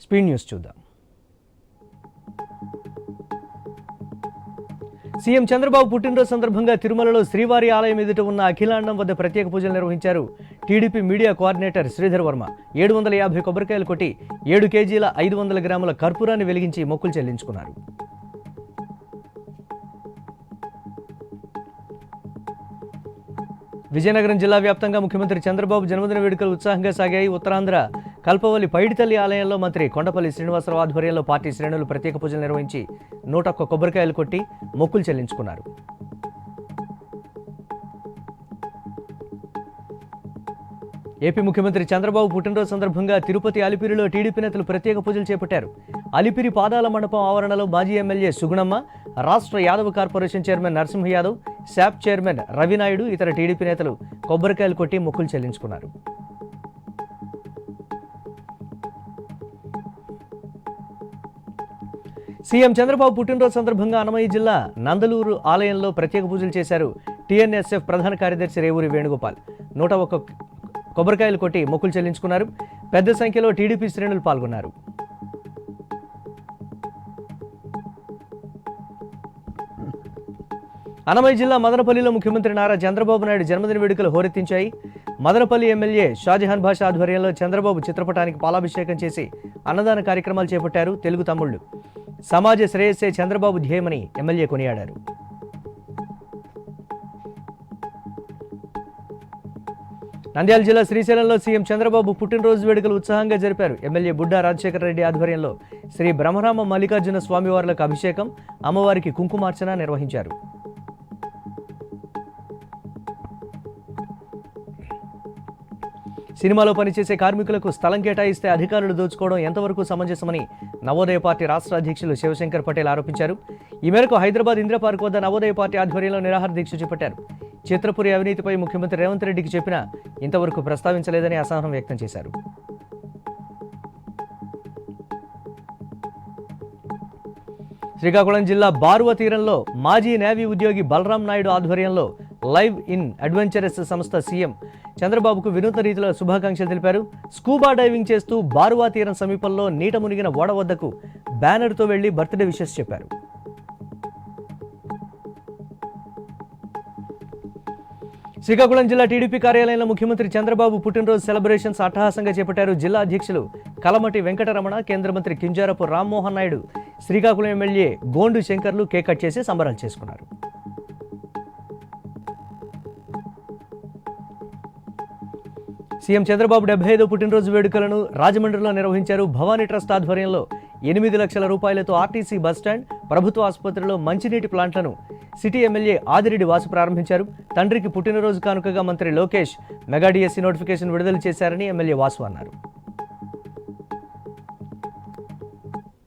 Speed news చూద్దాం. CM Chandrababu పుట్టినరోజు సందర్భంగా తిరుమలలో శ్రీవారి ఆలయం ఎదుట ఉన్న అఖిలాండం వద్ద ప్రత్యేక పూజలు నిర్వహించారు. TDP media coordinator Sridhar Varma 750 కొబ్బరికాయలు కొట్టి 7 కేజీల 500 గ్రాముల కర్పూరాన్ని వెలిగించి మొక్కులు చెల్లించుకున్నారు. విజయనగరం జిల్లా వ్యాప్తంగా ముఖ్యమంత్రి చంద్రబాబు జన్మదిన వేడుకలు ఉత్సాహంగా సాగాయి. ఉత్తరాంధ్ర కల్పవల్లి పైడితల్లి ఆలయంలో మంత్రి కొండపల్లి శ్రీనివాసరావు ఆధ్వర్యంలో పార్టీ శ్రేణులు ప్రత్యేక పూజలు నిర్వహించి 101 కొబ్బరికాయలు కొట్టి మొక్కులు చెల్లించుకున్నారు. ఏపీ ముఖ్యమంత్రి చంద్రబాబు పుట్టినరోజు సందర్భంగా తిరుపతి అలిపిరిలో టీడీపీ నేతలు ప్రత్యేక పూజలు చేపట్టారు. అలిపిరి పాదాల మండపం ఆవరణలో మాజీ ఎమ్మెల్యే సుగుణమ్మ, రాష్ట్ర Yadav corporation chairman Narasimha Yadav, SAAP chairman Ravi Naidu, ఇతర టీడీపీ నేతలు కొబ్బరికాయలు కొట్టి మొక్కులు చెల్లించుకున్నారు. సీఎం చంద్రబాబు పుట్టినరోజు సందర్భంగా అన్నమయ్య జిల్లా నందలూరు ఆలయంలో ప్రత్యేక పూజలు చేశారు. టీఎన్ఎస్ఎఫ్ ప్రధాన కార్యదర్శి రేవూరి వేణుగోపాల్ 101 కొబ్బరికాయలు కొట్టి మొక్కులు చెల్లించుకున్నారు. పెద్ద సంఖ్యలో టీడీపీ శ్రేణులు పాల్గొన్నారు. అన్నమయ్య జిల్లా మదనపల్లిలో ముఖ్యమంత్రి నారా చంద్రబాబు నాయుడు జన్మదిన వేడుకలు హోరెత్తించాయి. మదనపల్లి ఎమ్మెల్యే షాజహాన్ భాషా ఆధ్వర్యంలో చంద్రబాబు చిత్రపటానికి పాలాభిషేకం చేసి అన్నదాన కార్యక్రమాలు చేపట్టారు తెలుగు తమ్ముళ్లు. సమాజ శ్రేయస్సే చంద్రబాబు ధ్యేయమని ఎమ్మెల్యే కొనియాడారు. నంద్యాల జిల్లా శ్రీశైలంలో సీఎం చంద్రబాబు పుట్టినరోజు వేడుకలు ఉత్సాహంగా జరిపారు. ఎమ్మెల్యే బుడ్డా రాజశేఖర రెడ్డి ఆధ్వర్యంలో శ్రీ బ్రహ్మరామ మల్లికార్జున స్వామివార్లకు అభిషేకం, అమ్మవారికి కుంకుమార్చన నిర్వహించారు. సినిమాలో పనిచేసే కార్మికులకు స్థలం కేటాయిస్తే అధికారులు దోచుకోవడం ఎంతవరకు సమంజసమని నవోదయ పార్టీ రాష్ట్ర అధ్యక్షులు శివశంకర్ పటేల్ ఆరోపించారు. ఈ మేరకు హైదరాబాద్ ఇందిరా పార్క్ వద్ద నవోదయ పార్టీ ఆధ్వర్యంలో నిరాహార దీక్ష చేపట్టారు. చిత్రపురి అవినీతిపై ముఖ్యమంత్రి రేవంత్ రెడ్డికి చెప్పినా ఇంతవరకు ప్రస్తావించలేదని అసహనం వ్యక్తం చేశారు. శ్రీకాకుళం జిల్లా బారువ తీరంలో మాజీ నేవీ ఉద్యోగి బలరాం నాయుడు ఆధ్వర్యంలో లైవ్ ఇన్ అడ్వెంచరస్ సంస్థ సీఎం చంద్రబాబుకు వినూత్న రీతిలో శుభాకాంక్షలు తెలిపారు. స్కూబా డైవింగ్ చేస్తూ బారువా తీరం సమీపంలో నీట మునిగిన ఓడ వద్దకు బ్యానర్తో వెళ్లి బర్త్డే విషెస్ చెప్పారు. శ్రీకాకుళం జిల్లా టీడీపీ కార్యాలయంలో ముఖ్యమంత్రి చంద్రబాబు పుట్టినరోజు సెలబ్రేషన్స్ అట్టహాసంగా చేపట్టారు. జిల్లా అధ్యక్షులు కలమటి వెంకటరమణ, కేంద్ర మంత్రి కింజారపు రామ్మోహన్ నాయుడు, శ్రీకాకుళం ఎమ్మెల్యే గోండు శంకర్లు కేక్ కట్ చేసి సంబరాలు చేసుకున్నారు. సీఎం చంద్రబాబు 75వ పుట్టినరోజు వేడుకలను రాజమండ్రిలో నిర్వహించారు. భవానీ ట్రస్ట్ ఆధ్వర్యంలో 8 లక్షల రూపాయలతో ఆర్టీసీ బస్టాండ్, ప్రభుత్వ ఆసుపత్రిలో మంచినీటి ప్లాంట్లను సిటీ ఎమ్మెల్యే ఆదిరెడ్డి వాసు ప్రారంభించారు. తండ్రికి పుట్టినరోజు కానుకగా మంత్రి లోకేష్ మెగా డిఎస్సీ నోటిఫికేషన్ విడుదల చేశారని ఎమ్మెల్యే వాసు అన్నారు.